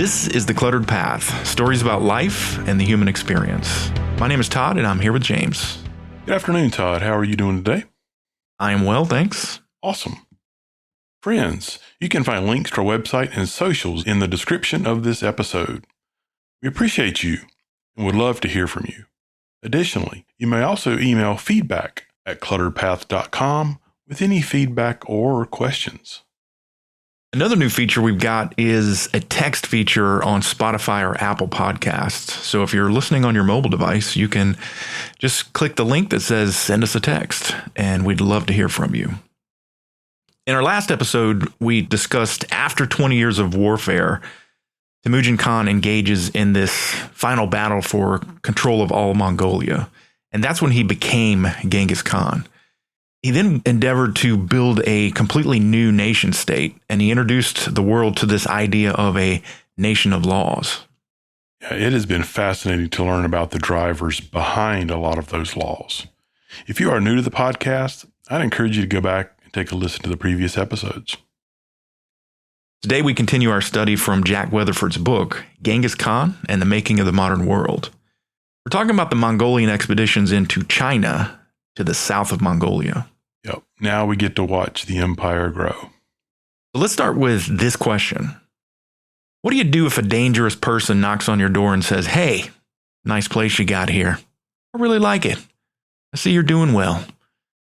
This is The Cluttered Path, stories about life and the human experience. My name is Todd, and I'm here with James. Good afternoon, Todd. How are you doing today? I am well, thanks. Awesome. Friends, you can find links to our website and socials in the description of this episode. We appreciate you and would love to hear from you. Additionally, you may also email feedback@clutteredpath.com with any feedback or questions. Another new feature we've got is a text feature on Spotify or Apple Podcasts. So if you're listening on your mobile device, you can just click the link that says send us a text, and we'd love to hear from you. In our last episode, we discussed after 20 years of warfare, Temujin Khan engages in this final battle for control of all Mongolia. And that's when he became Genghis Khan. He then endeavored to build a completely new nation state, and he introduced the world to this idea of a nation of laws. Yeah, it has been fascinating to learn about the drivers behind a lot of those laws. If you are new to the podcast, I'd encourage you to go back and take a listen to the previous episodes. Today, we continue our study from Jack Weatherford's book, Genghis Khan and the Making of the Modern World. We're talking about the Mongolian expeditions into China to the south of Mongolia. Yep. Now we get to watch the empire grow. So let's start with this question. What do you do if a dangerous person knocks on your door and says, "Hey, nice place you got here. I really like it. I see you're doing well.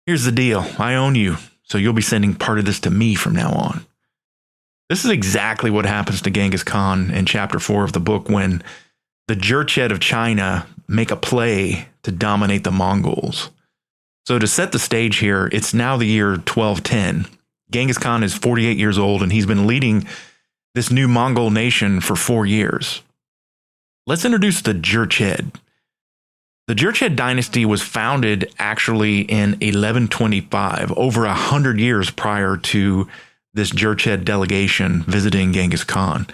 Here's the deal. I own you, so you'll be sending part of this to me from now on." This is exactly what happens to Genghis Khan in chapter 4 of the book when the Jurched of China make a play to dominate the Mongols. So to set the stage here, it's now the year 1210. Genghis Khan is 48 years old, and he's been leading this new Mongol nation for 4 years. Let's introduce the Jurched. The Jurched dynasty was founded actually in 1125, over 100 years prior to this Jurched delegation visiting Genghis Khan.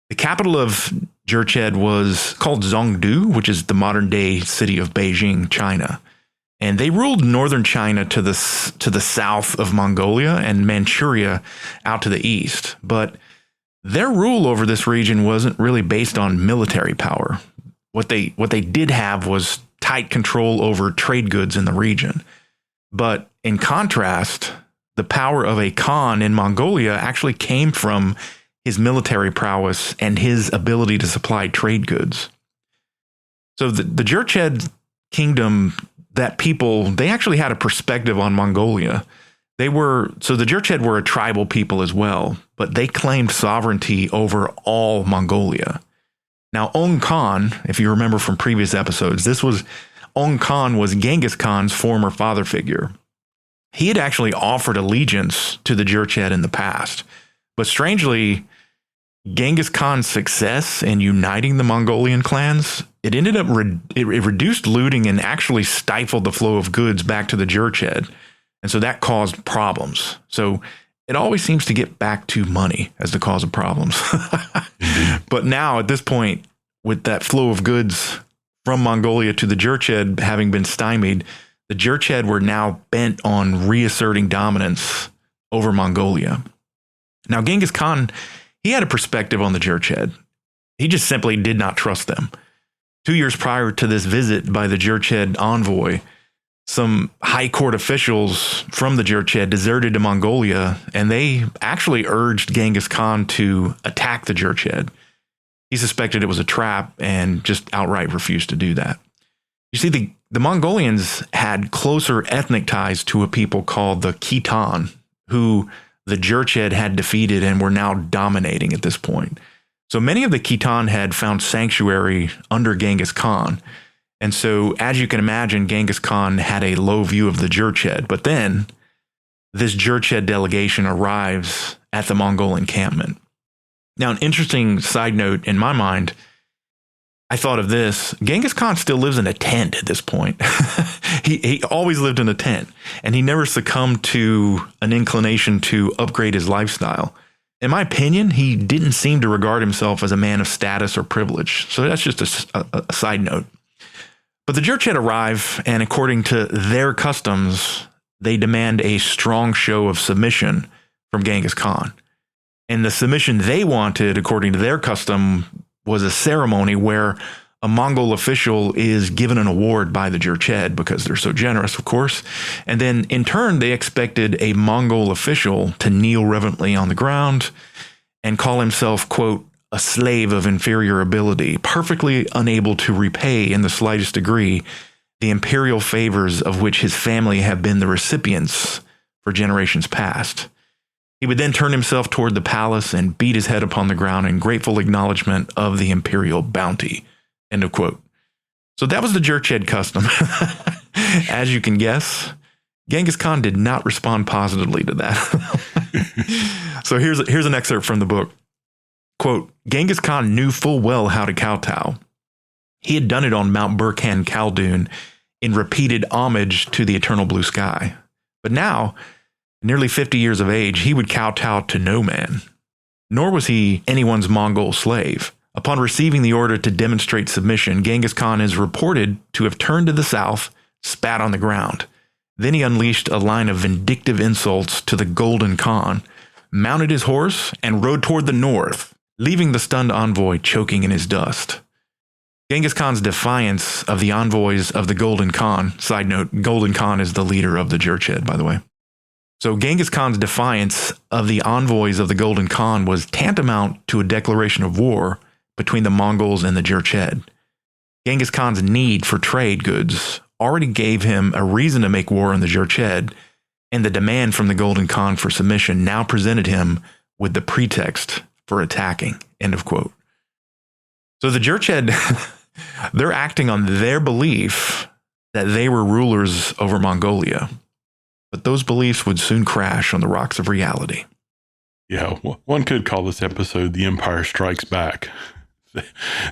The capital of Jurched was called Zhongdu, which is the modern-day city of Beijing, China. And they ruled northern China to the south of Mongolia and Manchuria out to the east. But their rule over this region wasn't really based on military power. What they did have was tight control over trade goods in the region. But in contrast, the power of a Khan in Mongolia actually came from his military prowess and his ability to supply trade goods. So the Jurched kingdom, that people, they actually had a perspective on Mongolia. The Jurched were a tribal people as well, but they claimed sovereignty over all Mongolia. Now, Ong Khan, if you remember from previous episodes, Ong Khan was Genghis Khan's former father figure. He had actually offered allegiance to the Jurched in the past, but strangely, Genghis Khan's success in uniting the Mongolian clans, it ended up it reduced looting and actually stifled the flow of goods back to the Jurched. And so that caused problems. So it always seems to get back to money as the cause of problems. But now at this point, with that flow of goods from Mongolia to the Jurched having been stymied, the Jurched were now bent on reasserting dominance over Mongolia. Now, Genghis Khan, he had a perspective on the Jurched. He just simply did not trust them. 2 years prior to this visit by the Jurched envoy, some high court officials from the Jurched deserted to Mongolia, and they actually urged Genghis Khan to attack the Jurched. He suspected it was a trap and just outright refused to do that. You see, the Mongolians had closer ethnic ties to a people called the Khitan, who the Jurched had defeated and were now dominating at this point. So many of the Khitan had found sanctuary under Genghis Khan. And so, as you can imagine, Genghis Khan had a low view of the Jurched. But then this Jurched delegation arrives at the Mongol encampment. Now, an interesting side note in my mind, I thought of this. Genghis Khan still lives in a tent at this point. He always lived in a tent, and he never succumbed to an inclination to upgrade his lifestyle. In my opinion, he didn't seem to regard himself as a man of status or privilege. So that's just a side note. But the Jurched arrive, and according to their customs, they demand a strong show of submission from Genghis Khan. And the submission they wanted, according to their custom, was a ceremony where a Mongol official is given an award by the Jurched because they're so generous, of course. And then in turn, they expected a Mongol official to kneel reverently on the ground and call himself, quote, a slave of inferior ability, perfectly unable to repay in the slightest degree the imperial favors of which his family have been the recipients for generations past. He would then turn himself toward the palace and beat his head upon the ground in grateful acknowledgement of the imperial bounty. End of quote. So that was the Jurched custom. As you can guess, Genghis Khan did not respond positively to that. So here's an excerpt from the book. Quote, Genghis Khan knew full well how to kowtow. He had done it on Mount Burkhan Khaldun in repeated homage to the eternal blue sky. But now, nearly 50 years of age, he would kowtow to no man. Nor was he anyone's Mongol slave. Upon receiving the order to demonstrate submission, Genghis Khan is reported to have turned to the south, spat on the ground. Then he unleashed a line of vindictive insults to the Golden Khan, mounted his horse, and rode toward the north, leaving the stunned envoy choking in his dust. Genghis Khan's defiance of the envoys of the Golden Khan, side note, Golden Khan is the leader of the Jurched, by the way. So Genghis Khan's defiance of the envoys of the Golden Khan was tantamount to a declaration of war between the Mongols and the Jurched. Genghis Khan's need for trade goods already gave him a reason to make war on the Jurched, and the demand from the Golden Khan for submission now presented him with the pretext for attacking. End of quote. So the Jurched, they're acting on their belief that they were rulers over Mongolia. But those beliefs would soon crash on the rocks of reality. Yeah, one could call this episode The Empire Strikes Back.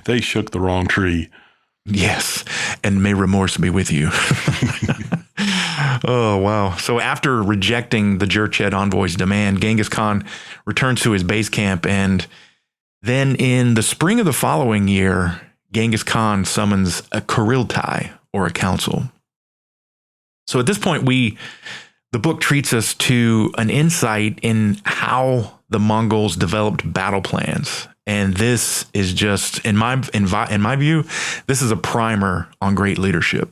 They shook the wrong tree. Yes, and may remorse be with you. Oh, wow. So after rejecting the Jurched envoy's demand, Genghis Khan returns to his base camp, and then in the spring of the following year, Genghis Khan summons a Kuriltai, or a council. So at this point, the book treats us to an insight in how the Mongols developed battle plans. And this is just, in my view, this is a primer on great leadership.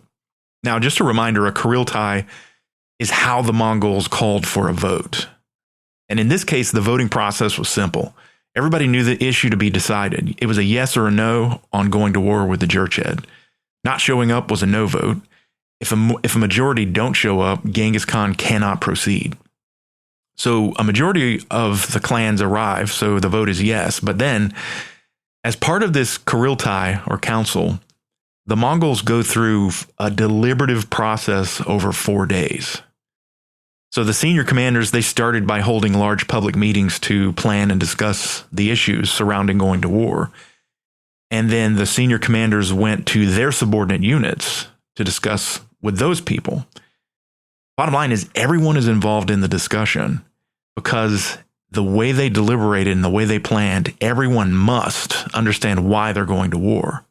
Now, just a reminder, a Kuriltai is how the Mongols called for a vote. And in this case, the voting process was simple. Everybody knew the issue to be decided. It was a yes or a no on going to war with the Jurched. Not showing up was a no vote. If a majority don't show up, Genghis Khan cannot proceed. So a majority of the clans arrive, so the vote is yes. But then, as part of this Kuriltai, or council, the Mongols go through a deliberative process over 4 days. So the senior commanders, they started by holding large public meetings to plan and discuss the issues surrounding going to war. And then the senior commanders went to their subordinate units to discuss with those people. Bottom line is everyone is involved in the discussion because the way they deliberated and the way they planned, everyone must understand why they're going to war.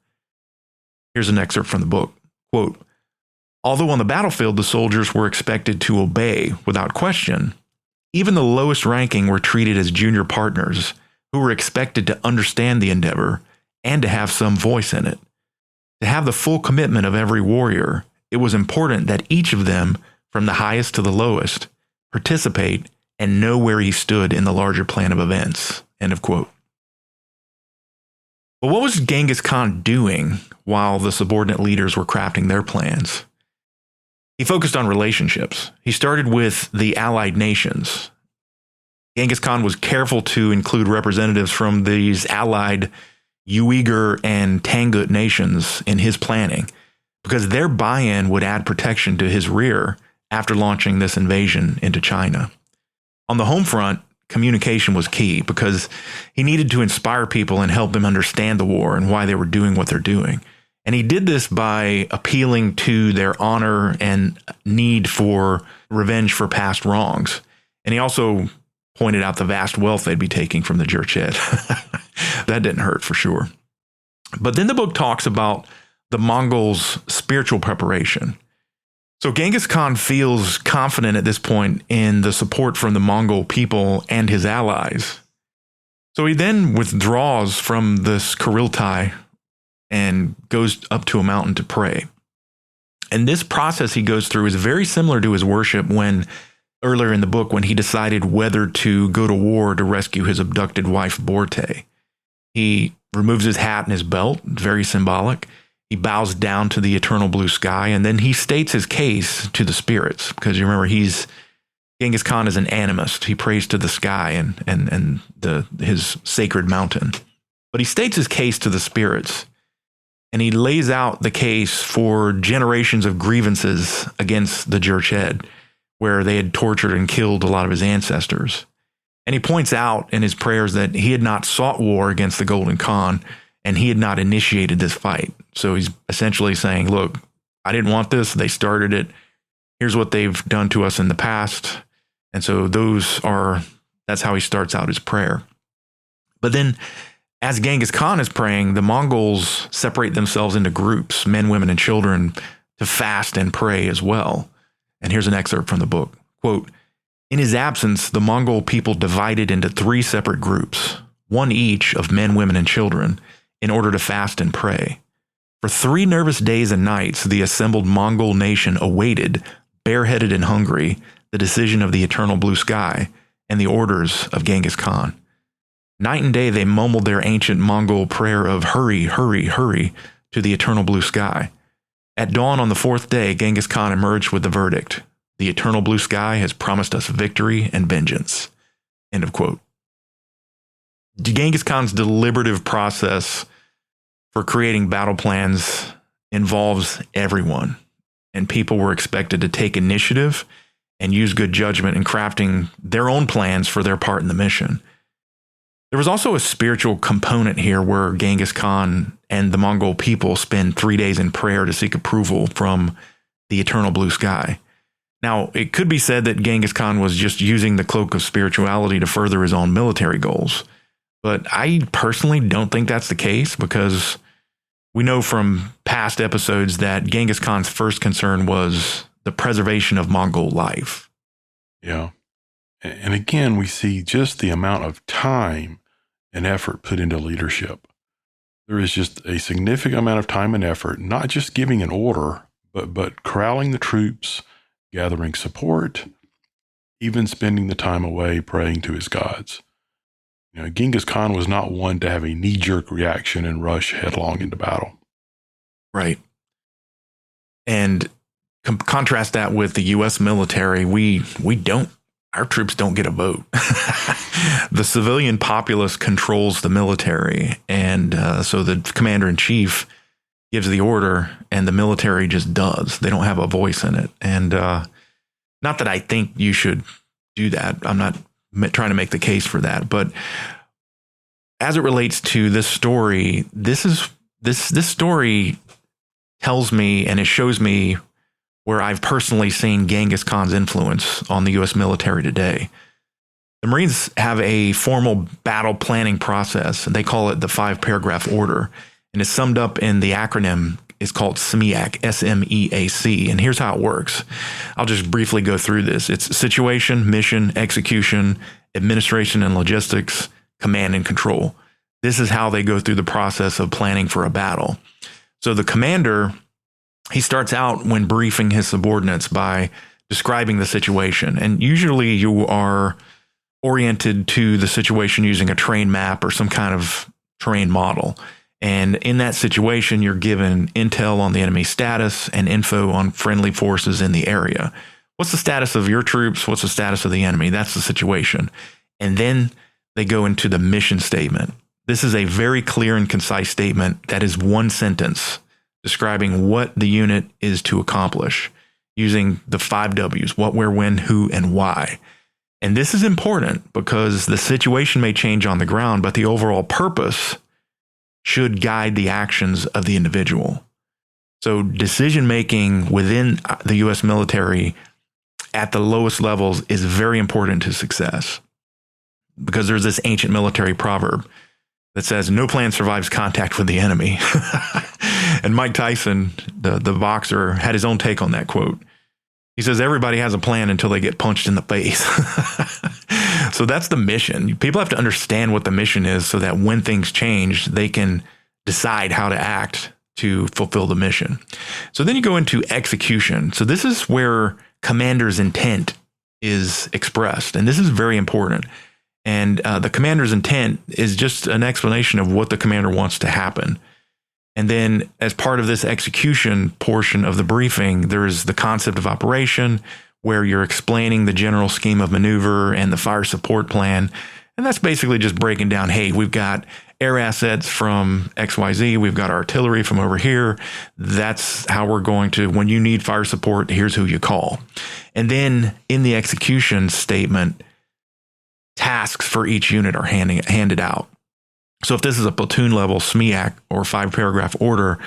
Here's an excerpt from the book. Quote, although on the battlefield the soldiers were expected to obey without question, even the lowest ranking were treated as junior partners who were expected to understand the endeavor and to have some voice in it. To have the full commitment of every warrior, it was important that each of them, from the highest to the lowest, participate and know where he stood in the larger plan of events. End of quote. But what was Genghis Khan doing while the subordinate leaders were crafting their plans? He focused on relationships. He started with the allied nations. Genghis Khan was careful to include representatives from these allied Uyghur and Tangut nations in his planning, because their buy-in would add protection to his rear after launching this invasion into China. On the home front, communication was key because he needed to inspire people and help them understand the war and why they were doing what they're doing. And he did this by appealing to their honor and need for revenge for past wrongs. And he also pointed out the vast wealth they'd be taking from the Jurched. That didn't hurt for sure. But then the book talks about the Mongols' spiritual preparation. So Genghis Khan feels confident at this point in the support from the Mongol people and his allies. So he then withdraws from this Kuriltai and goes up to a mountain to pray. And this process he goes through is very similar to his worship when earlier in the book when he decided whether to go to war to rescue his abducted wife, Borte. He removes his hat and his belt, very symbolic. He bows down to the eternal blue sky, and then he states his case to the spirits, because you remember Genghis Khan is an animist. He prays to the sky and his sacred mountain. But he states his case to the spirits, and he lays out the case for generations of grievances against the Jurched, where they had tortured and killed a lot of his ancestors. And he points out in his prayers that he had not sought war against the Golden Khan, and he had not initiated this fight. So he's essentially saying, look, I didn't want this. They started it. Here's what they've done to us in the past. And so that's how he starts out his prayer. But then as Genghis Khan is praying, the Mongols separate themselves into groups, men, women, and children, to fast and pray as well. And here's an excerpt from the book. Quote, in his absence, the Mongol people divided into 3 separate groups, one each of men, women, and children, in order to fast and pray. For 3 nervous days and nights, the assembled Mongol nation awaited, bareheaded and hungry, the decision of the eternal blue sky and the orders of Genghis Khan. Night and day they mumbled their ancient Mongol prayer of hurry, hurry, hurry to the eternal blue sky. At dawn on the 4th day, Genghis Khan emerged with the verdict. The eternal blue sky has promised us victory and vengeance. End of quote. Genghis Khan's deliberative process for creating battle plans involves everyone, and people were expected to take initiative and use good judgment in crafting their own plans for their part in the mission. There was also a spiritual component here where Genghis Khan and the Mongol people spend 3 days in prayer to seek approval from the eternal blue sky. Now, it could be said that Genghis Khan was just using the cloak of spirituality to further his own military goals. But I personally don't think that's the case, because we know from past episodes that Genghis Khan's first concern was the preservation of Mongol life. Yeah. And again, we see just the amount of time and effort put into leadership. There is just a significant amount of time and effort, not just giving an order, but corralling the troops, gathering support, even spending the time away praying to his gods. Genghis Khan was not one to have a knee-jerk reaction and rush headlong into battle. Right. And contrast that with the U.S. military. Our troops don't get a vote. The civilian populace controls the military. And so the commander-in-chief gives the order and the military just does. They don't have a voice in it. And not that I think you should do that. I'm not trying to make the case for that. But as it relates to this story, this story tells me, and it shows me where I've personally seen Genghis Khan's influence on the U.S. military today. The Marines have a formal battle planning process, and they call it the 5-paragraph order. And it's summed up in the acronym. It's called SMEAC, S-M-E-A-C. And here's how it works. I'll just briefly go through this. It's situation, mission, execution, administration and logistics, command and control. This is how they go through the process of planning for a battle. So the commander, he starts out when briefing his subordinates by describing the situation. And usually you are oriented to the situation using a terrain map or some kind of terrain model. And in that situation, you're given intel on the enemy status and info on friendly forces in the area. What's the status of your troops? What's the status of the enemy? That's the situation. And then they go into the mission statement. This is a very clear and concise statement that is one sentence describing what the unit is to accomplish using the 5 W's: what, where, when, who, and why. And this is important because the situation may change on the ground, but the overall purpose should guide the actions of the individual. So decision-making within the U.S. military at the lowest levels is very important to success, because there's this ancient military proverb that says no plan survives contact with the enemy. And Mike Tyson, the boxer, had his own take on that quote. He says, everybody has a plan until they get punched in the face. So that's the mission. People have to understand what the mission is so that when things change, they can decide how to act to fulfill the mission. So then you go into execution. So this is where commander's intent is expressed. And this is very important. And the commander's intent is just an explanation of what the commander wants to happen. And then as part of this execution portion of the briefing, there's the concept of operation, where you're explaining the general scheme of maneuver and the fire support plan. And that's basically just breaking down, hey, we've got air assets from XYZ, we've got artillery from over here. That's how we're going to, when you need fire support, here's who you call. And then in the execution statement, tasks for each unit are handed out. So if this is a platoon level SMEAC or 5-paragraph order,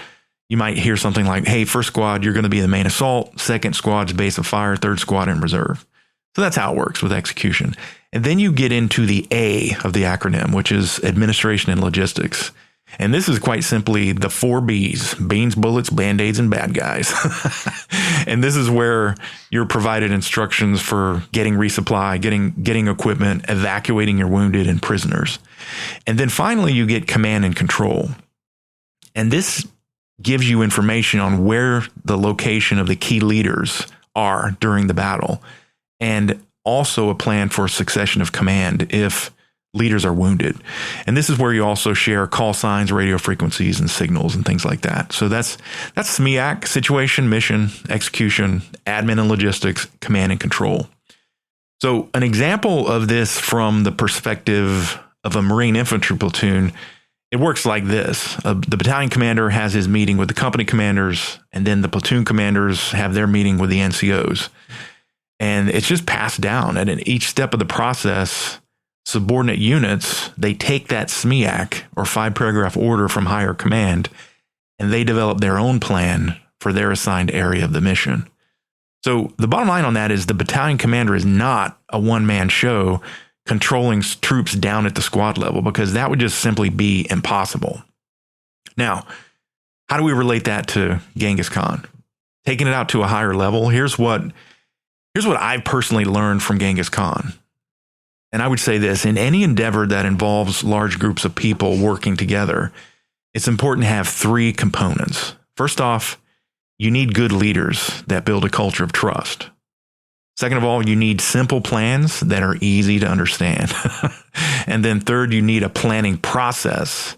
you might hear something like, hey, first squad, you're going to be the main assault, second squad's base of fire, third squad in reserve. So that's how it works with execution. And then you get into the A of the acronym, which is administration and logistics. And this is quite simply the 4 B's: beans, bullets, band-aids, and bad guys. And this is where you're provided instructions for getting resupply, getting equipment, evacuating your wounded and prisoners. And then finally, you get command and control. And this gives you information on where the location of the key leaders are during the battle, and also a plan for succession of command if leaders are wounded. And this is where you also share call signs, radio frequencies, and signals and things like that. So that's SMEAC: situation, mission, execution, admin and logistics, command and control. So an example of this from the perspective of a Marine infantry platoon, it works like this. The battalion commander has his meeting with the company commanders, and then the platoon commanders have their meeting with the NCOs. And it's just passed down. And in each step of the process, subordinate units, they take that SMEAC or 5-paragraph order from higher command, and they develop their own plan for their assigned area of the mission. So the bottom line on that is the battalion commander is not a one-man show controlling troops down at the squad level, because that would just simply be impossible. Now, how do we relate that to Genghis Khan? Taking it out to a higher level, here's what I've personally learned from Genghis Khan. And I would say this: in any endeavor that involves large groups of people working together, it's important to have 3 components. First off, you need good leaders that build a culture of trust. Second of all, you need simple plans that are easy to understand. And then third, you need a planning process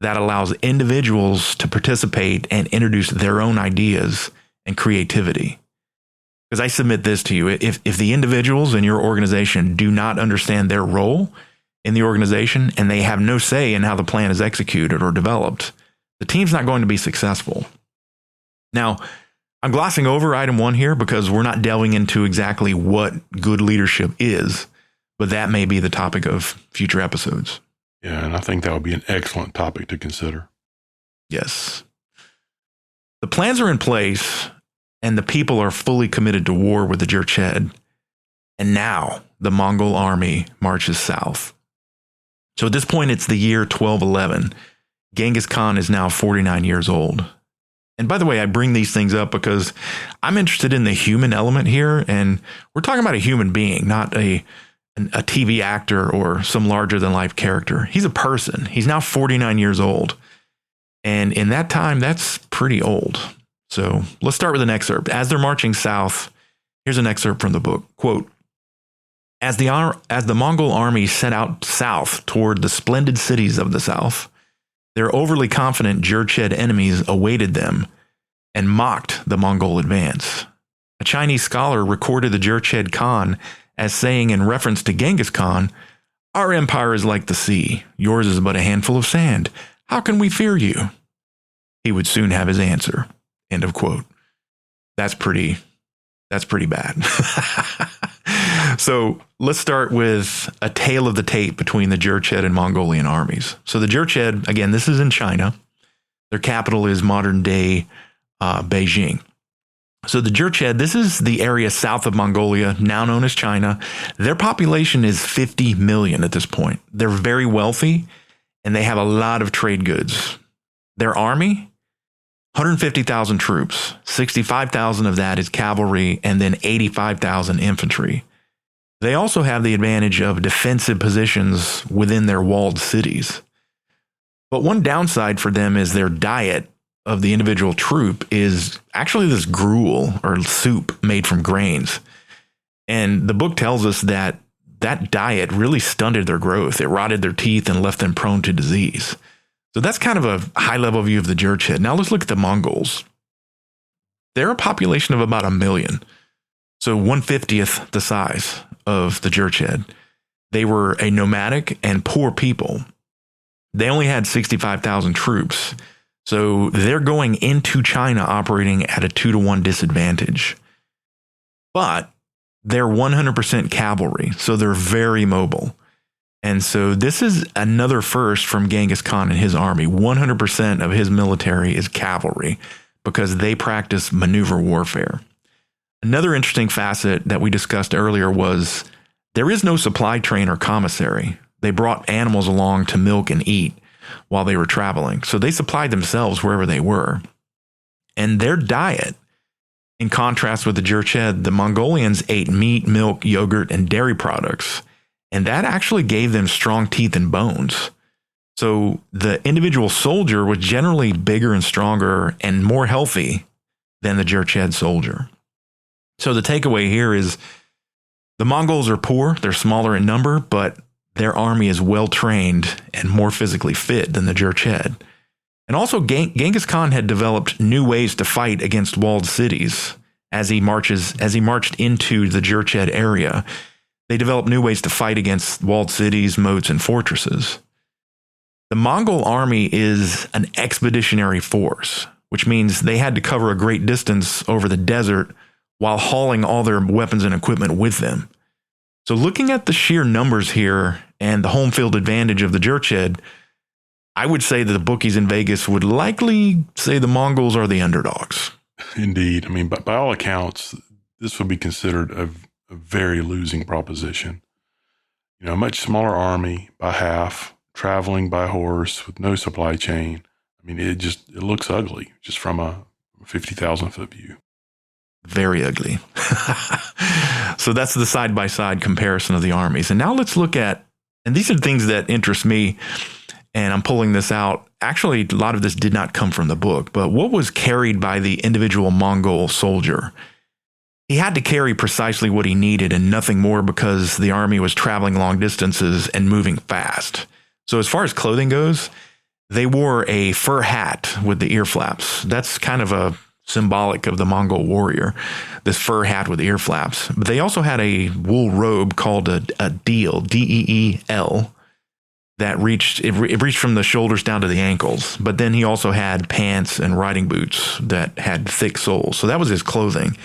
that allows individuals to participate and introduce their own ideas and creativity. Because I submit this to you: if the individuals in your organization do not understand their role in the organization and they have no say in how the plan is executed or developed, the team's not going to be successful. Now, I'm glossing over item 1 here because we're not delving into exactly what good leadership is, but that may be the topic of future episodes. Yeah, and I think that would be an excellent topic to consider. Yes. The plans are in place, and the people are fully committed to war with the Jurched. And now the Mongol army marches south. So at this point, it's the year 1211. Genghis Khan is now 49 years old. And by the way, I bring these things up because I'm interested in the human element here. And we're talking about a human being, not a TV actor or some larger than life character. He's a person. He's now 49 years old. And in that time, that's pretty old. So let's start with an excerpt. As they're marching south, here's an excerpt from the book. Quote, as the Mongol army set out south toward the splendid cities of the south, their overly confident Jurched enemies awaited them and mocked the Mongol advance. A Chinese scholar recorded the Jurched Khan as saying in reference to Genghis Khan, "Our empire is like the sea. Yours is but a handful of sand. How can we fear you?" He would soon have his answer. End of quote. That's pretty bad. So let's start with a tale of the tape between the Jurched and Mongolian armies. So the Jurched, again, this is in China. Their capital is modern day Beijing. So the Jurched, this is the area south of Mongolia, now known as China. Their population is 50 million at this point. They're very wealthy, and they have a lot of trade goods. Their army, 150,000 troops, 65,000 of that is cavalry, and then 85,000 infantry. They also have the advantage of defensive positions within their walled cities. But one downside for them is their diet of the individual troop is actually this gruel or soup made from grains. And the book tells us that that diet really stunted their growth. It rotted their teeth and left them prone to disease. So that's kind of a high-level view of the Jurched. Now let's look at the Mongols. They're a population of about 1 million. So 1/50th the size of the Jurched. They were a nomadic and poor people. They only had 65,000 troops. So they're going into China operating at a 2-to-1 disadvantage. But they're 100% cavalry, so they're very mobile. And so this is another first from Genghis Khan and his army. 100% of his military is cavalry because they practice maneuver warfare. Another interesting facet that we discussed earlier was there is no supply train or commissary. They brought animals along to milk and eat while they were traveling. So they supplied themselves wherever they were. And their diet, in contrast with the Jurched, the Mongolians ate meat, milk, yogurt, and dairy products. And that actually gave them strong teeth and bones. So the individual soldier was generally bigger and stronger and more healthy than the Jurched soldier. So the takeaway here is the Mongols are poor, they're smaller in number, but their army is well trained and more physically fit than the Jurched. And also Genghis Khan had developed new ways to fight against walled cities as he marched into the Jurched area. They developed new ways to fight against walled cities, moats, and fortresses. The Mongol army is an expeditionary force, which means they had to cover a great distance over the desert while hauling all their weapons and equipment with them. So looking at the sheer numbers here and the home field advantage of the Jurched, I would say that the bookies in Vegas would likely say the Mongols are the underdogs. Indeed. I mean, by all accounts, this would be considered a very losing proposition. You know, a much smaller army by half, traveling by horse with no supply chain. I mean, it looks ugly just from a 50,000-foot view. Very ugly. So that's the side-by-side comparison of the armies. And now let's look at, and these are things that interest me, and I'm pulling this out. Actually, a lot of this did not come from the book, but what was carried by the individual Mongol soldier? He had to carry precisely what he needed and nothing more because the army was traveling long distances and moving fast. So as far as clothing goes, they wore a fur hat with the ear flaps. That's kind of a symbolic of the Mongol warrior, this fur hat with ear flaps. But they also had a wool robe called a deel, D-E-E-L, that reached from the shoulders down to the ankles. But then he also had pants and riding boots that had thick soles. So that was his clothing.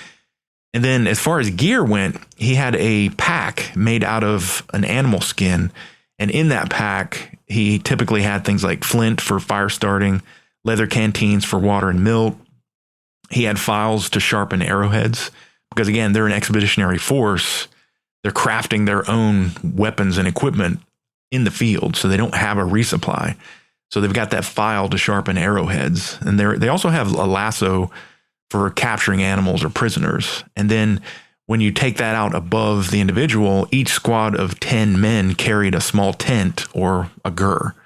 And then as far as gear went, he had a pack made out of an animal skin. And in that pack, he typically had things like flint for fire starting, leather canteens for water and milk. He had files to sharpen arrowheads because, again, they're an expeditionary force. They're crafting their own weapons and equipment in the field, so they don't have a resupply. So they've got that file to sharpen arrowheads. And they also have a lasso for capturing animals or prisoners. And then when you take that out above the individual, each squad of 10 men carried a small tent or a gur.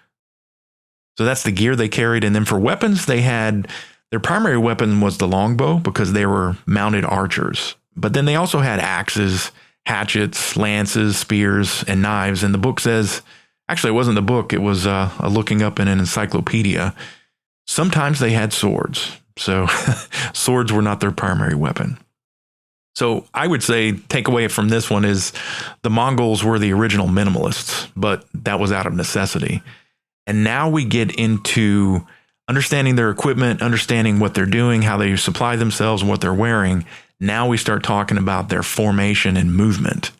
So that's the gear they carried. And then for weapons, they had... Their primary weapon was the longbow because they were mounted archers. But then they also had axes, hatchets, lances, spears, and knives. And the book says, actually, it wasn't the book. It was looking up in an encyclopedia. Sometimes they had swords. So swords were not their primary weapon. So I would say takeaway from this one is the Mongols were the original minimalists, but that was out of necessity. And now we get into understanding their equipment, understanding what they're doing, how they supply themselves, and what they're wearing. Now we start talking about their formation and movement.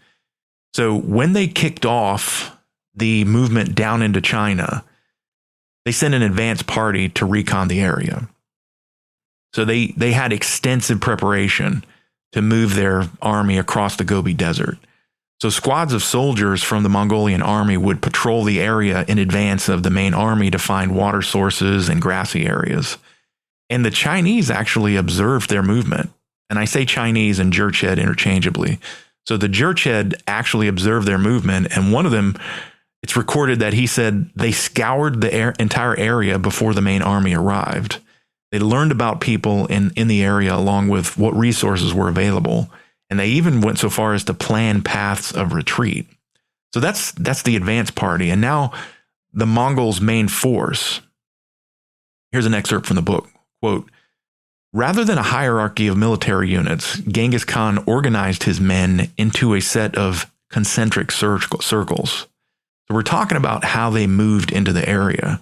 So when they kicked off the movement down into China, they sent an advance party to recon the area. So they had extensive preparation to move their army across the Gobi Desert. So squads of soldiers from the Mongolian army would patrol the area in advance of the main army to find water sources and grassy areas. And the Chinese actually observed their movement. And I say Chinese and Jurched interchangeably. So the Jurched actually observed their movement, and one of them, it's recorded that he said they scoured the entire area before the main army arrived. They learned about people in the area along with what resources were available, and they even went so far as to plan paths of retreat. So that's the advanced party. And now the Mongols' main force. Here's an excerpt from the book. Quote, rather than a hierarchy of military units, Genghis Khan organized his men into a set of concentric circles. So we're talking about how they moved into the area.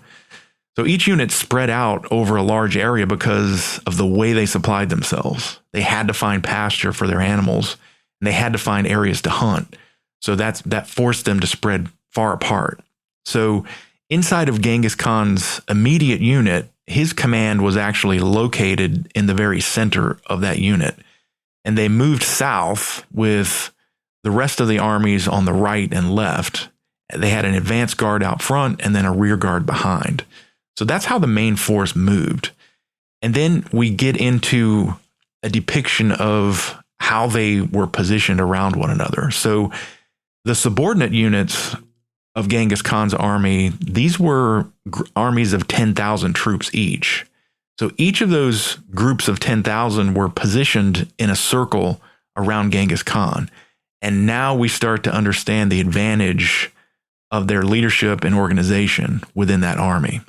So each unit spread out over a large area because of the way they supplied themselves. They had to find pasture for their animals, and they had to find areas to hunt. So that forced them to spread far apart. So inside of Genghis Khan's immediate unit, his command was actually located in the very center of that unit. And they moved south with the rest of the armies on the right and left. They had an advance guard out front and then a rear guard behind. So that's how the main force moved. And then we get into a depiction of how they were positioned around one another. So the subordinate units of Genghis Khan's army, these were armies of 10,000 troops each. So each of those groups of 10,000 were positioned in a circle around Genghis Khan. And now we start to understand the advantage of their leadership and organization within that army.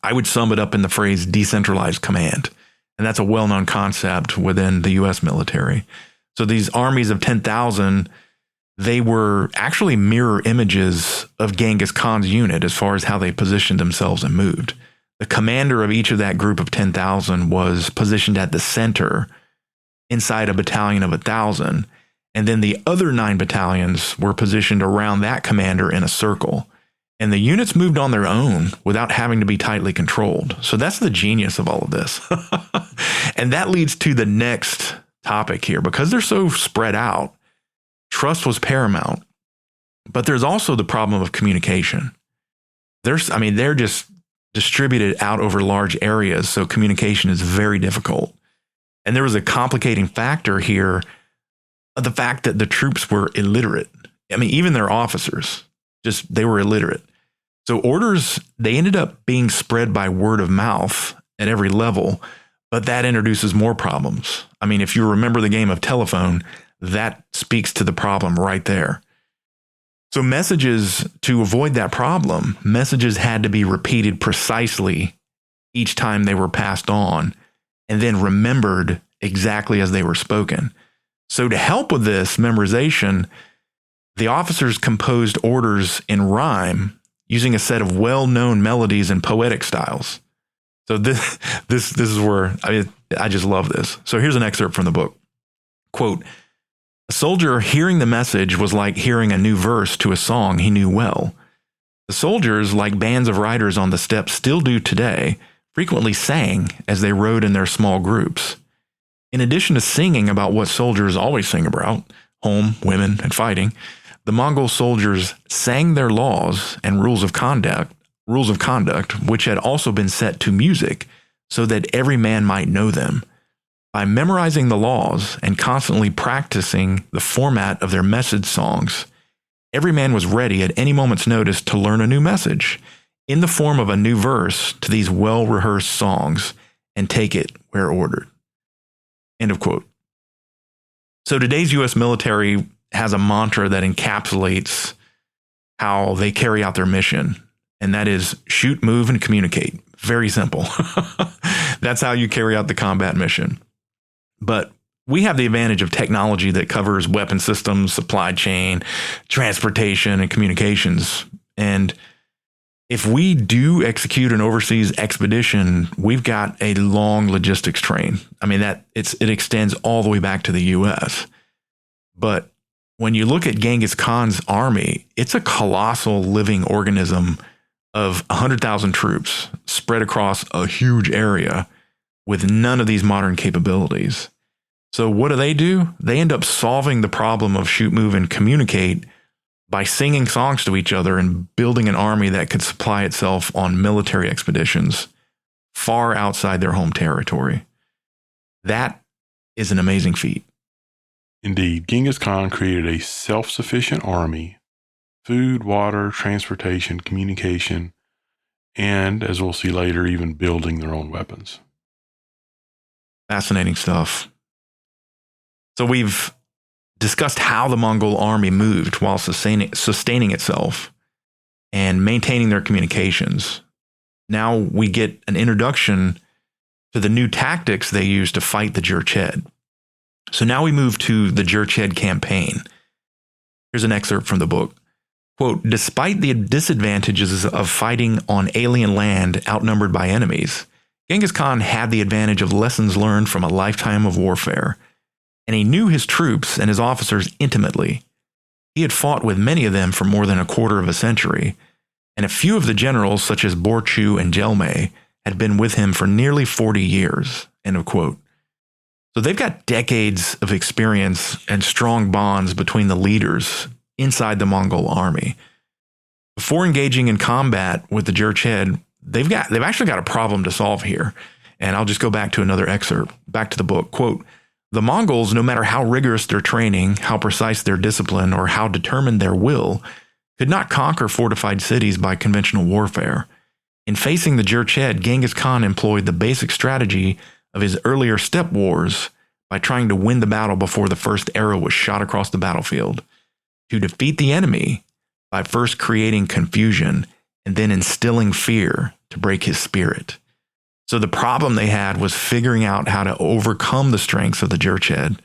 I would sum it up in the phrase decentralized command. And that's a well-known concept within the U.S. military. So these armies of 10,000, they were actually mirror images of Genghis Khan's unit as far as how they positioned themselves and moved. The commander of each of that group of 10,000 was positioned at the center inside a battalion of 1,000. And then the other 9 battalions were positioned around that commander in a circle. And the units moved on their own without having to be tightly controlled. So that's the genius of all of this. And that leads to the next topic here. Because they're so spread out, trust was paramount. But there's also the problem of communication. They're just distributed out over large areas, so communication is very difficult. And there was a complicating factor here of the fact that the troops were illiterate. I mean, even their officers, they were illiterate. So orders, they ended up being spread by word of mouth at every level, but that introduces more problems. I mean, if you remember the game of telephone, that speaks to the problem right there. So to avoid that problem, messages had to be repeated precisely each time they were passed on and then remembered exactly as they were spoken. So to help with this memorization, the officers composed orders in rhyme using a set of well-known melodies and poetic styles. So this is where I just love this. So here's an excerpt from the book. Quote, a soldier hearing the message was like hearing a new verse to a song he knew well. The soldiers, like bands of riders on the steppes still do today, frequently sang as they rode in their small groups. In addition to singing about what soldiers always sing about, home, women, and fighting, the Mongol soldiers sang their laws and rules of conduct, which had also been set to music so that every man might know them. By memorizing the laws and constantly practicing the format of their message songs, every man was ready at any moment's notice to learn a new message in the form of a new verse to these well-rehearsed songs and take it where ordered. End of quote. So today's U.S. military has a mantra that encapsulates how they carry out their mission, and that is shoot, move, and communicate. Very simple. That's how you carry out the combat mission. But we have the advantage of technology that covers weapon systems, supply chain, transportation, and communications. And if we do execute an overseas expedition, we've got a long logistics train. I mean, it extends all the way back to the U.S. But when you look at Genghis Khan's army, it's a colossal living organism of 100,000 troops spread across a huge area with none of these modern capabilities. So what do? They end up solving the problem of shoot, move, and communicate by singing songs to each other and building an army that could supply itself on military expeditions far outside their home territory. That is an amazing feat. Indeed, Genghis Khan created a self-sufficient army, food, water, transportation, communication, and, as we'll see later, even building their own weapons. Fascinating stuff. So we've discussed how the Mongol army moved while sustaining itself and maintaining their communications. Now we get an introduction to the new tactics they used to fight the Jurched. So now we move to the Jurched campaign. Here's an excerpt from the book. Quote, despite the disadvantages of fighting on alien land outnumbered by enemies, Genghis Khan had the advantage of lessons learned from a lifetime of warfare, and he knew his troops and his officers intimately. He had fought with many of them for more than a quarter of a century, and a few of the generals, such as Borchu and Jelme, had been with him for nearly 40 years. End of quote. So they've got decades of experience and strong bonds between the leaders inside the Mongol army. Before engaging in combat with the Jurched, they've actually got a problem to solve here. And I'll just go back to another excerpt, back to the book. Quote, the Mongols, no matter how rigorous their training, how precise their discipline, or how determined their will, could not conquer fortified cities by conventional warfare. In facing the Jurched, Genghis Khan employed the basic strategy of his earlier steppe wars by trying to win the battle before the first arrow was shot across the battlefield. To defeat the enemy by first creating confusion and then instilling fear to break his spirit. So the problem they had was figuring out how to overcome the strengths of the Jurched.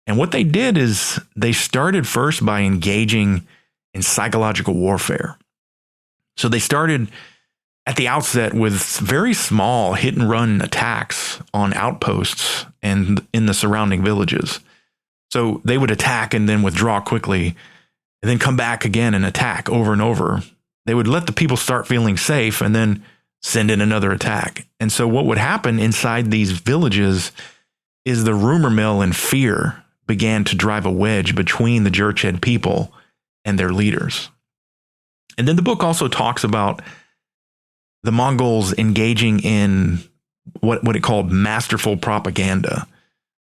And what they did is they started first by engaging in psychological warfare. So they started at the outset with very small hit and run attacks on outposts and in the surrounding villages. So they would attack and then withdraw quickly and then come back again and attack over and over. They would let the people start feeling safe and then send in another attack. And so what would happen inside these villages is the rumor mill and fear began to drive a wedge between the Jurched people and their leaders. And then the book also talks about the Mongols engaging in what it called masterful propaganda.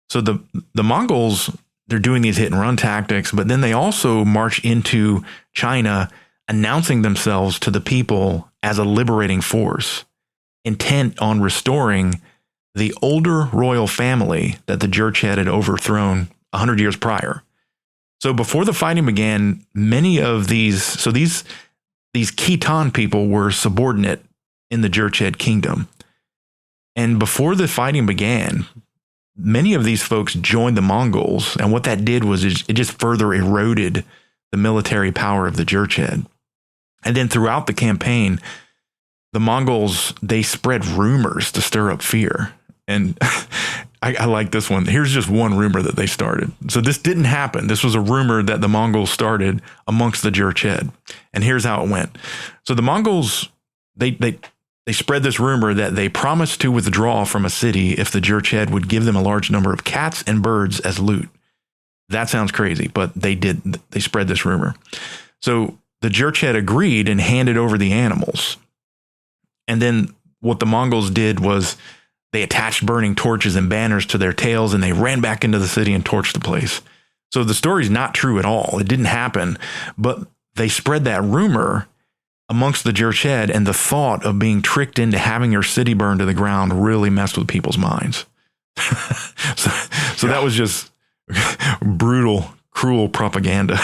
So the Mongols, they're doing these hit and run tactics, but then they also march into China announcing themselves to the people as a liberating force, intent on restoring the older royal family that the Jurched had overthrown 100 years prior. So before the fighting began, many of these Khitan people were subordinate in the Jurched kingdom. And before the fighting began, many of these folks joined the Mongols. And what that did was it just further eroded the military power of the Jurched. And then throughout the campaign, the Mongols, they spread rumors to stir up fear. And I like this one. Here's just one rumor that they started. So this didn't happen. This was a rumor that the Mongols started amongst the Jurched. And here's how it went. So the Mongols, they spread this rumor that they promised to withdraw from a city if the Jurched would give them a large number of cats and birds as loot. That sounds crazy, but they did. They spread this rumor. So the Jurched agreed and handed over the animals. And then what the Mongols did was they attached burning torches and banners to their tails, and they ran back into the city and torched the place. So the story's not true at all. It didn't happen, but they spread that rumor amongst the Jurched, and the thought of being tricked into having your city burned to the ground really messed with people's minds. so that was just brutal, cruel propaganda.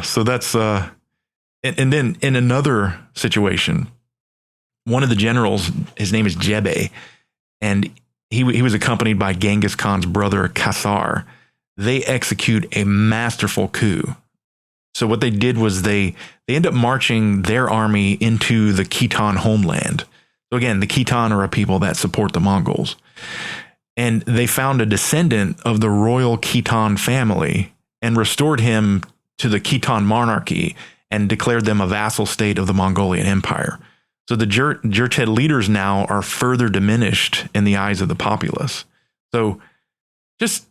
So that's and then in another situation, one of the generals, his name is Jebe, and he was accompanied by Genghis Khan's brother Kasar. They execute a masterful coup. So what they did was they end up marching their army into the Khitan homeland. So again, the Khitan are a people that support the Mongols. And they found a descendant of the royal Khitan family and restored him to the Khitan monarchy and declared them a vassal state of the Mongolian Empire. So the Jurched leaders now are further diminished in the eyes of the populace. So just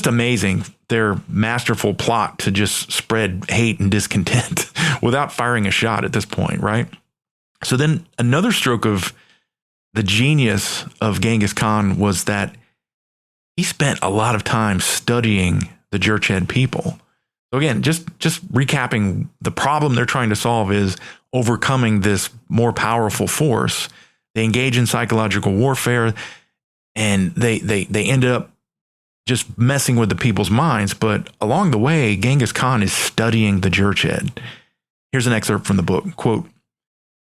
amazing, their masterful plot to just spread hate and discontent without firing a shot at this point, right? So then another stroke of the genius of Genghis Khan was that he spent a lot of time studying the Jurched people. So again, just recapping, the problem they're trying to solve is overcoming this more powerful force. They engage in psychological warfare, and they ended up just messing with the people's minds. But along the way, Genghis Khan is studying the Jurched. Here's an excerpt from the book. Quote,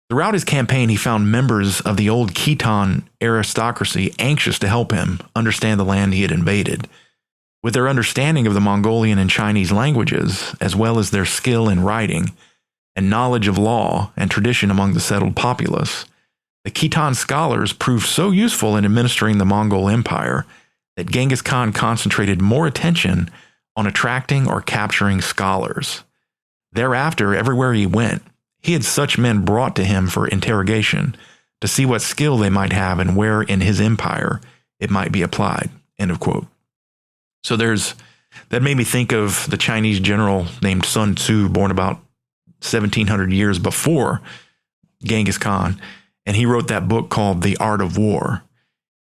throughout his campaign, he found members of the old Khitan aristocracy anxious to help him understand the land he had invaded. With their understanding of the Mongolian and Chinese languages, as well as their skill in writing and knowledge of law and tradition among the settled populace, the Khitan scholars proved so useful in administering the Mongol Empire that Genghis Khan concentrated more attention on attracting or capturing scholars. Thereafter, everywhere he went, he had such men brought to him for interrogation to see what skill they might have and where in his empire it might be applied. End of quote. So that made me think of the Chinese general named Sun Tzu, born about 1700 years before Genghis Khan. And he wrote that book called The Art of War.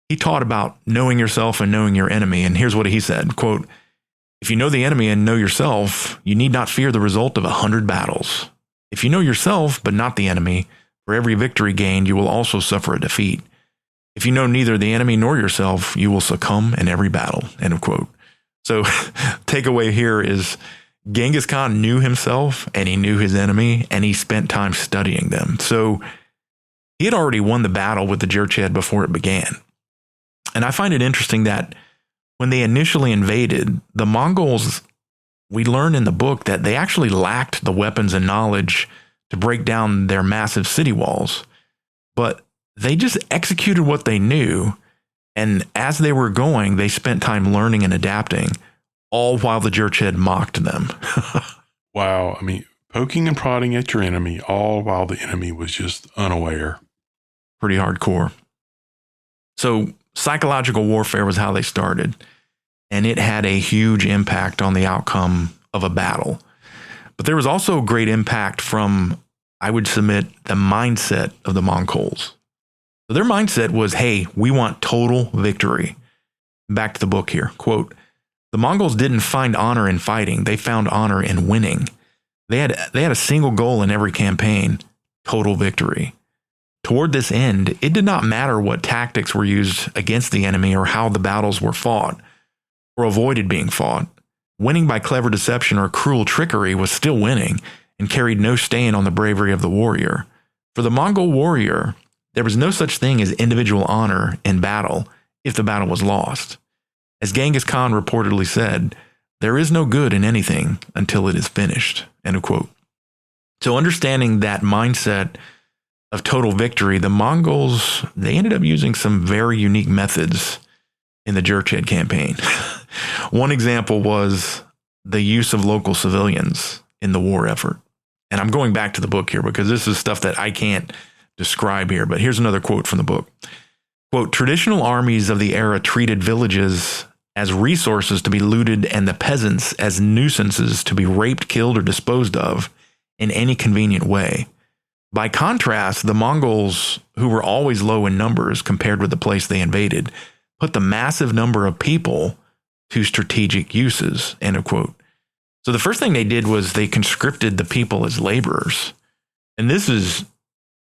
He taught about knowing yourself and knowing your enemy. And here's what he said, quote, if you know the enemy and know yourself, you need not fear the result of 100 battles. If you know yourself, but not the enemy, for every victory gained, you will also suffer a defeat. If you know neither the enemy nor yourself, you will succumb in every battle. End of quote. So takeaway here is Genghis Khan knew himself and he knew his enemy, and he spent time studying them. So he had already won the battle with the Jurched before it began. And I find it interesting that when they initially invaded, the Mongols, we learn in the book that they actually lacked the weapons and knowledge to break down their massive city walls. But they just executed what they knew. And as they were going, they spent time learning and adapting, all while the Jurched mocked them. Wow. I mean, poking and prodding at your enemy, all while the enemy was just unaware. Pretty hardcore. So psychological warfare was how they started, and it had a huge impact on the outcome of a battle. But there was also great impact from, I would submit, the mindset of the Mongols. So their mindset was, hey, we want total victory. Back to the book here. Quote, the Mongols didn't find honor in fighting. They found honor in winning. They had a single goal in every campaign, total victory. Toward this end, it did not matter what tactics were used against the enemy or how the battles were fought or avoided being fought. Winning by clever deception or cruel trickery was still winning and carried no stain on the bravery of the warrior. For the Mongol warrior, there was no such thing as individual honor in battle if the battle was lost. As Genghis Khan reportedly said, there is no good in anything until it is finished. End of quote. So understanding that mindset of total victory, the Mongols, they ended up using some very unique methods in the Jurched campaign. One example was the use of local civilians in the war effort. And I'm going back to the book here because this is stuff that I can't describe here, but here's another quote from the book. Quote, traditional armies of the era treated villages as resources to be looted and the peasants as nuisances to be raped, killed, or disposed of in any convenient way. By contrast, the Mongols, who were always low in numbers compared with the place they invaded, put the massive number of people to strategic uses, end of quote. So the first thing they did was they conscripted the people as laborers. And this is,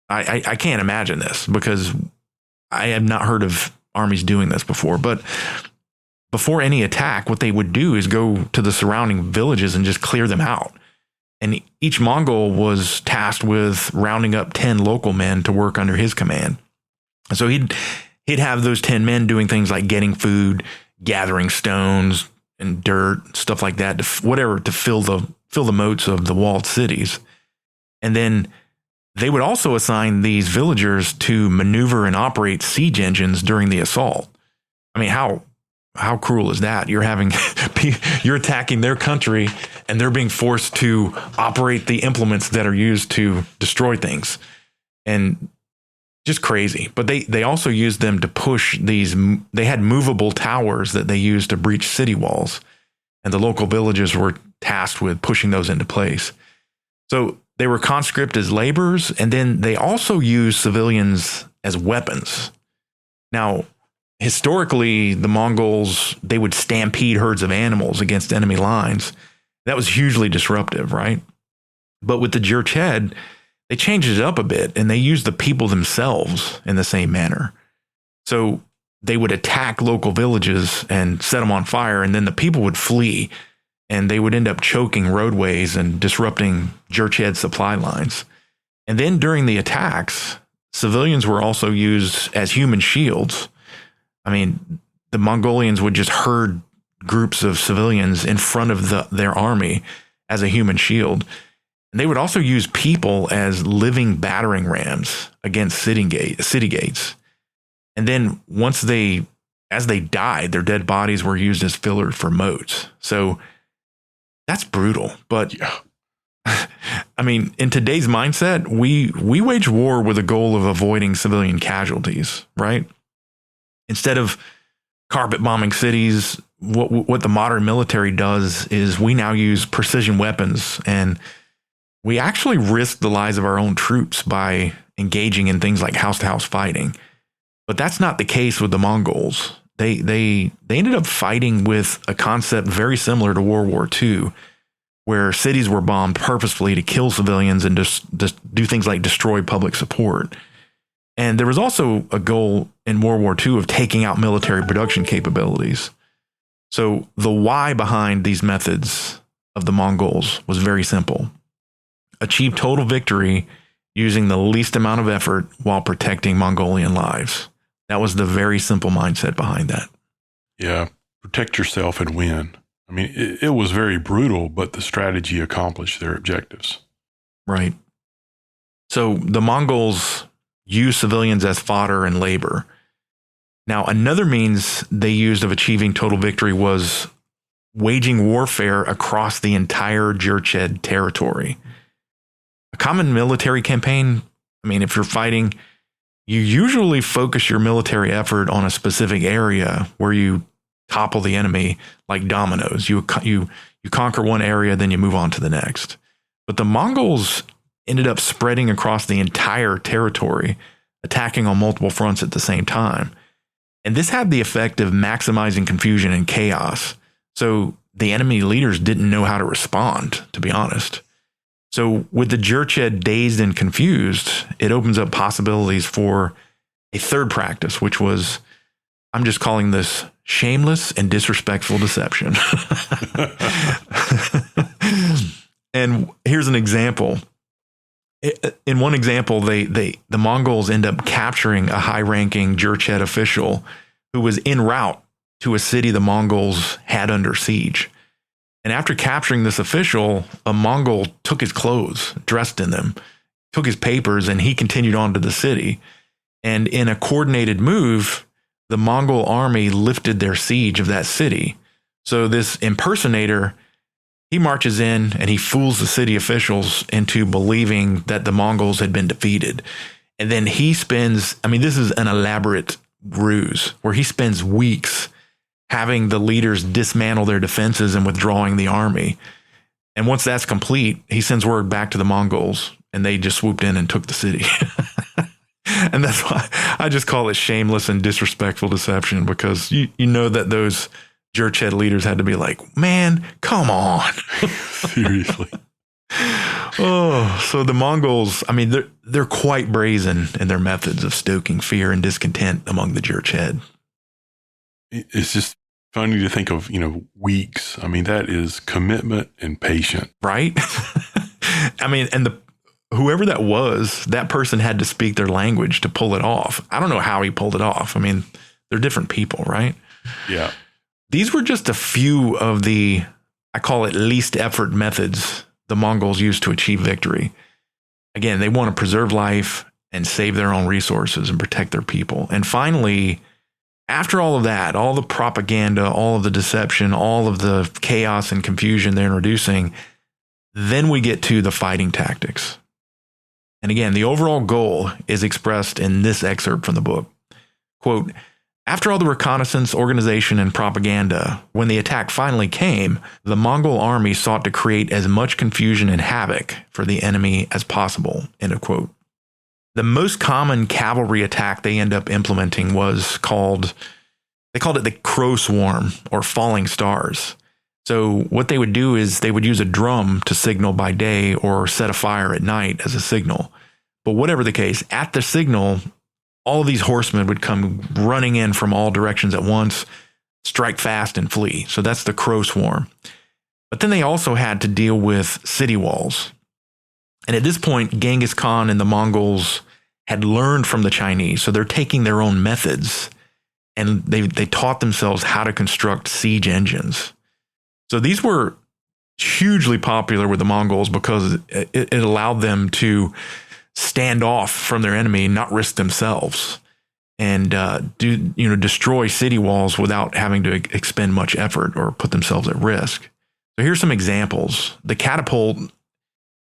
I can't imagine this because I have not heard of armies doing this before. But before any attack, what they would do is go to the surrounding villages and just clear them out. And each Mongol was tasked with rounding up 10 local men to work under his command. And so he'd have those 10 men doing things like getting food, gathering stones and dirt, stuff like that, to fill the moats of the walled cities. And then they would also assign these villagers to maneuver and operate siege engines during the assault. I mean, how cruel is that? You're attacking their country and they're being forced to operate the implements that are used to destroy things. And just crazy. But they also used them to push they had movable towers that they used to breach city walls. And the local villages were tasked with pushing those into place. So they were conscript as laborers, and then they also used civilians as weapons. Now, historically, the Mongols, they would stampede herds of animals against enemy lines. That was hugely disruptive, right? But with the Jurched, they changed it up a bit and they used the people themselves in the same manner. So they would attack local villages and set them on fire, and then the people would flee, and they would end up choking roadways and disrupting Jurched supply lines. And then during the attacks, civilians were also used as human shields. I mean, the Mongolians would just herd groups of civilians in front of their army as a human shield. And they would also use people as living battering rams against city gates. And then as they died, their dead bodies were used as filler for moats. So that's brutal. But Yeah. I mean, in today's mindset, we wage war with a goal of avoiding civilian casualties, right? Instead of carpet bombing cities, what the modern military does is we now use precision weapons, and we actually risk the lives of our own troops by engaging in things like house-to-house fighting. But that's not the case with the Mongols. They ended up fighting with a concept very similar to World War II, where cities were bombed purposefully to kill civilians and just do things like destroy public support. And there was also a goal in World War II of taking out military production capabilities. So the why behind these methods of the Mongols was very simple. Achieve total victory using the least amount of effort while protecting Mongolian lives. That was the very simple mindset behind that. Yeah. Protect yourself and win. I mean, it was very brutal, but the strategy accomplished their objectives. Right. So the Mongols used civilians as fodder and labor. Now, another means they used of achieving total victory was waging warfare across the entire Jurched territory. A common military campaign, I mean, if you're fighting, you usually focus your military effort on a specific area where you topple the enemy like dominoes. You conquer one area, then you move on to the next. But the Mongols ended up spreading across the entire territory, attacking on multiple fronts at the same time. And this had the effect of maximizing confusion and chaos. So the enemy leaders didn't know how to respond, to be honest. So with the Jurched dazed and confused, it opens up possibilities for a third practice, which was, I'm just calling this shameless and disrespectful deception. And here's an example. In one example, the Mongols end up capturing a high-ranking Jurched official who was en route to a city the Mongols had under siege. And after capturing this official, a Mongol took his clothes, dressed in them, took his papers, and he continued on to the city. And in a coordinated move, the Mongol army lifted their siege of that city. So this impersonator, he marches in and he fools the city officials into believing that the Mongols had been defeated. And then he spends, I mean, this is an elaborate ruse where he spends weeks having the leaders dismantle their defenses and withdrawing the army. And once that's complete, he sends word back to the Mongols and they just swooped in and took the city. And that's why I just call it shameless and disrespectful deception, because you know that those Jurched leaders had to be like, man, come on. Seriously. Oh, so the Mongols, I mean, they're quite brazen in their methods of stoking fear and discontent among the Jurched. It's just funny to think of, weeks. I mean, that is commitment and patience. Right? I mean, and whoever that was, that person had to speak their language to pull it off. I don't know how he pulled it off. I mean, they're different people, right? Yeah. These were just a few of the, I call it least effort methods the Mongols used to achieve victory. Again, they want to preserve life and save their own resources and protect their people. And finally, after all of that, all the propaganda, all of the deception, all of the chaos and confusion they're introducing, then we get to the fighting tactics. And again, the overall goal is expressed in this excerpt from the book. Quote, after all the reconnaissance, organization, and propaganda, when the attack finally came, the Mongol army sought to create as much confusion and havoc for the enemy as possible, end of quote. The most common cavalry attack they end up implementing was called They called it the crow swarm or falling stars. So what they would do is they would use a drum to signal by day or set a fire at night as a signal. But whatever the case, at the signal, all of these horsemen would come running in from all directions at once, strike fast and flee. So that's the crow swarm. But then they also had to deal with city walls. And at this point, Genghis Khan and the Mongols had learned from the Chinese. So they're taking their own methods, and they taught themselves how to construct siege engines. So these were hugely popular with the Mongols because it allowed them to stand off from their enemy, not risk themselves, and destroy city walls without having to expend much effort or put themselves at risk. So here's some examples. The catapult,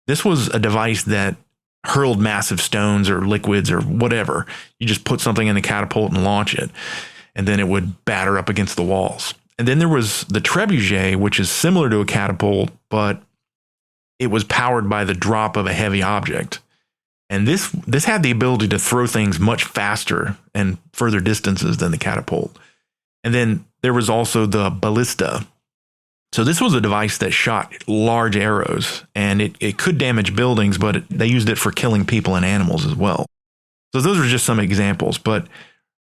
this was a device that hurled massive stones or liquids or whatever. You just put something in the catapult and launch it, and then it would batter up against the walls. And then there was the trebuchet, which is similar to a catapult, but it was powered by the drop of a heavy object. And this had the ability to throw things much faster and further distances than the catapult. And then there was also the ballista. So this was a device that shot large arrows, and it could damage buildings, but they used it for killing people and animals as well. So those are just some examples. But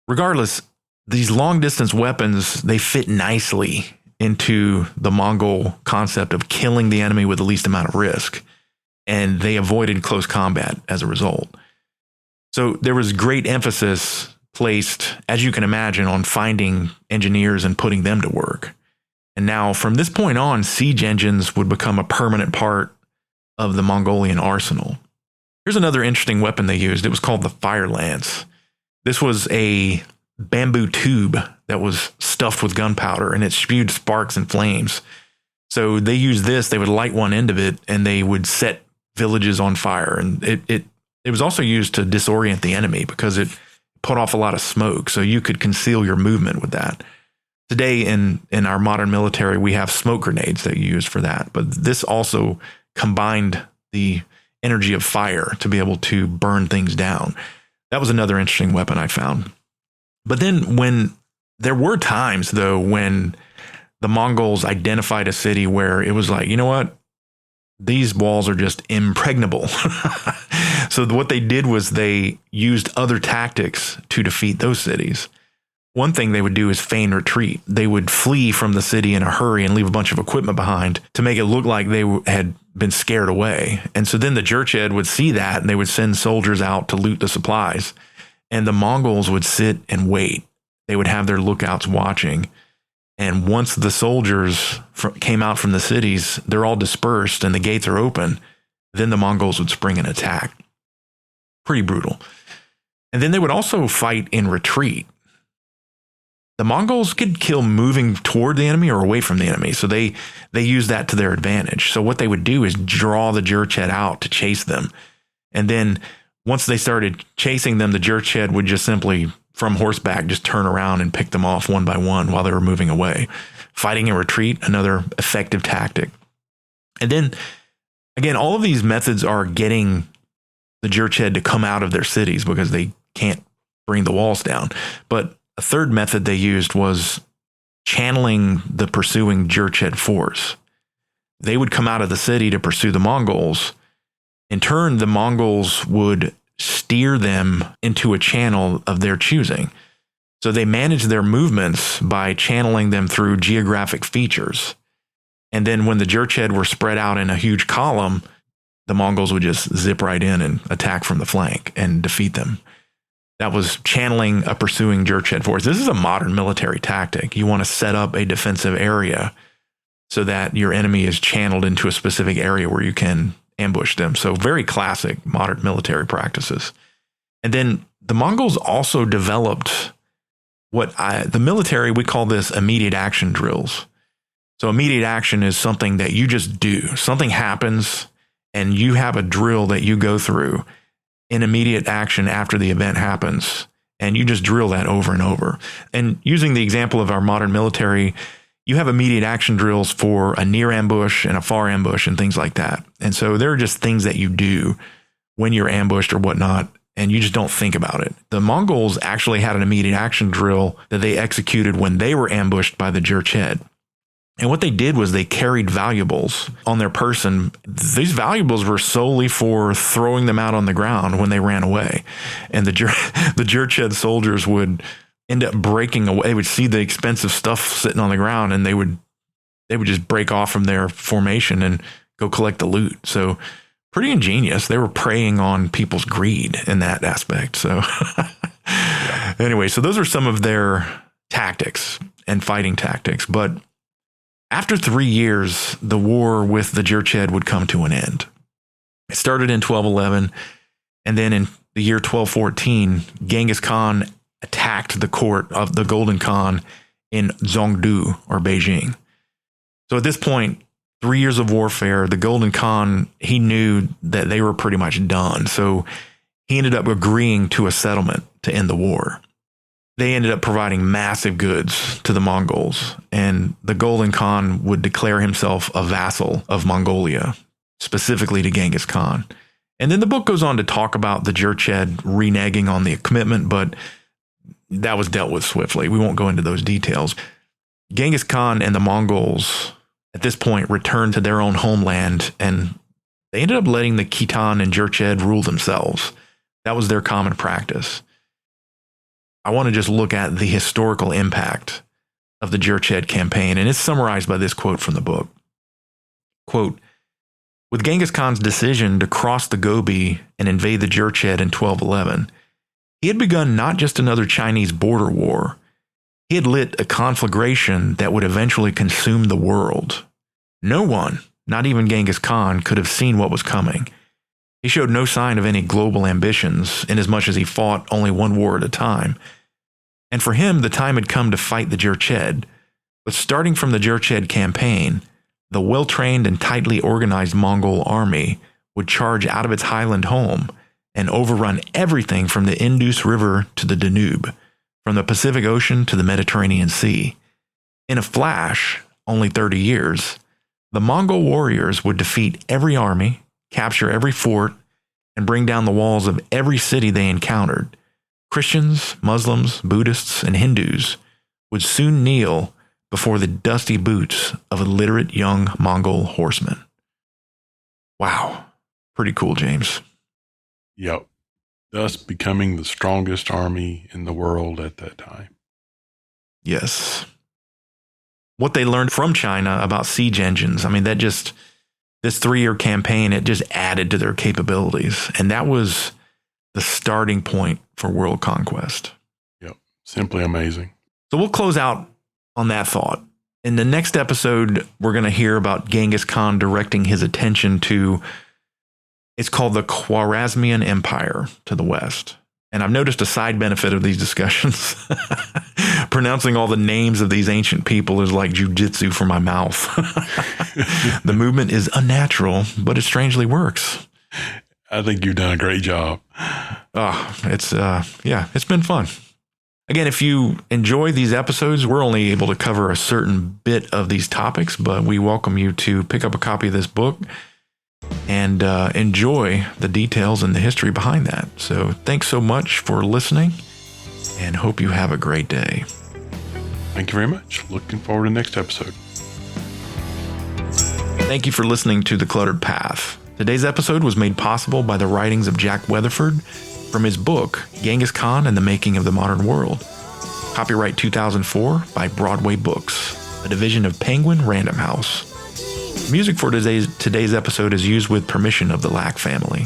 regardless, these long-distance weapons, they fit nicely into the Mongol concept of killing the enemy with the least amount of risk, and they avoided close combat as a result. So there was great emphasis placed, as you can imagine, on finding engineers and putting them to work. And now, from this point on, siege engines would become a permanent part of the Mongolian arsenal. Here's another interesting weapon they used. It was called the fire lance. This was a bamboo tube that was stuffed with gunpowder, and it spewed sparks and flames. So they used this, they would light one end of it, and they would set villages on fire. And it was also used to disorient the enemy because it put off a lot of smoke, so you could conceal your movement with that. Today in our modern military, we have smoke grenades that you use for that. But this also combined the energy of fire to be able to burn things down. That was another interesting weapon I found. But then when there were times, though, when the Mongols identified a city where it was like, you know what? These walls are just impregnable. So what they did was they used other tactics to defeat those cities. One thing they would do is feign retreat. They would flee from the city in a hurry and leave a bunch of equipment behind to make it look like they had been scared away. And so then the Jurched would see that, and they would send soldiers out to loot the supplies. And the Mongols would sit and wait. They would have their lookouts watching. And once the soldiers came out from the cities, they're all dispersed and the gates are open. Then the Mongols would spring an attack. Pretty brutal. And then they would also fight in retreat. The Mongols could kill moving toward the enemy or away from the enemy. So they used that to their advantage. So what they would do is draw the Jurched out to chase them. And then once they started chasing them, the Jurched would just simply, from horseback, just turn around and pick them off one by one while they were moving away. Fighting in retreat, another effective tactic. And then, again, all of these methods are getting the Jurched to come out of their cities because they can't bring the walls down. But a third method they used was channeling the pursuing Jurched force. They would come out of the city to pursue the Mongols. In turn, the Mongols would steer them into a channel of their choosing. So they managed their movements by channeling them through geographic features. And then when the Jurched were spread out in a huge column, the Mongols would just zip right in and attack from the flank and defeat them. That was channeling a pursuing Jurched force. This is a modern military tactic. You want to set up a defensive area so that your enemy is channeled into a specific area where you can ambush them. So very classic modern military practices. And then the Mongols also developed the military, we call this immediate action drills. So immediate action is something that you just do. Something happens and you have a drill that you go through in immediate action after the event happens. And you just drill that over and over. And using the example of our modern military, you have immediate action drills for a near ambush and a far ambush and things like that. And so there are just things that you do when you're ambushed or whatnot. and you just don't think about it. The Mongols actually had an immediate action drill that they executed when they were ambushed by the Jurched. And what they did was they carried valuables on their person. These valuables were solely for throwing them out on the ground when they ran away. And the Jurched soldiers would end up breaking away. They would see the expensive stuff sitting on the ground, and they would just break off from their formation and go collect the loot. So pretty ingenious. They were preying on people's greed in that aspect. So anyway, so those are some of their tactics and fighting tactics. But after 3 years, the war with the Jurched would come to an end. It started in 1211, and then in the year 1214, Genghis Khan attacked the court of the Golden Khan in Zhongdu, or Beijing. So at this point, 3 years of warfare, the Golden Khan, he knew that they were pretty much done. So he ended up agreeing to a settlement to end the war. They ended up providing massive goods to the Mongols, and the Golden Khan would declare himself a vassal of Mongolia, specifically to Genghis Khan. And then the book goes on to talk about the Jurched reneging on the commitment, but that was dealt with swiftly. We won't go into those details. Genghis Khan and the Mongols at this point returned to their own homeland, and they ended up letting the Khitan and Jurched rule themselves. That was their common practice. I want to just look at the historical impact of the Jurched campaign, and it's summarized by this quote from the book. Quote, with Genghis Khan's decision to cross the Gobi and invade the Jurched in 1211, he had begun not just another Chinese border war. He had lit a conflagration that would eventually consume the world. No one, not even Genghis Khan, could have seen what was coming. He showed no sign of any global ambitions, inasmuch as he fought only one war at a time. And for him, the time had come to fight the Jurched. But starting from the Jurched campaign, the well-trained and tightly organized Mongol army would charge out of its highland home and overrun everything from the Indus River to the Danube, from the Pacific Ocean to the Mediterranean Sea. In a flash, only 30 years, the Mongol warriors would defeat every army, capture every fort, and bring down the walls of every city they encountered. Christians, Muslims, Buddhists, and Hindus would soon kneel before the dusty boots of a literate young Mongol horseman. Wow. Pretty cool, James. Yep. Thus becoming the strongest army in the world at that time. Yes. What they learned from China about siege engines, I mean, this 3-year campaign, it just added to their capabilities. And that was the starting point for world conquest. Yep. Simply amazing. So we'll close out on that thought. In the next episode, we're going to hear about Genghis Khan directing his attention to, it's called the Khwarezmian Empire to the west. And I've noticed a side benefit of these discussions. Pronouncing all the names of these ancient people is like jujitsu for my mouth. The movement is unnatural, but it strangely works. I think you've done a great job. It's been fun. Again, if you enjoy these episodes, we're only able to cover a certain bit of these topics, but we welcome you to pick up a copy of this book and enjoy the details and the history behind that. So thanks so much for listening, and hope you have a great day. Thank you very much. Looking forward to the next episode. Thank you for listening to The Cluttered Path. Today's episode was made possible by the writings of Jack Weatherford from his book, Genghis Khan and the Making of the Modern World. Copyright 2004 by Broadway Books, a division of Penguin Random House. Music for today's episode is used with permission of the Lack family.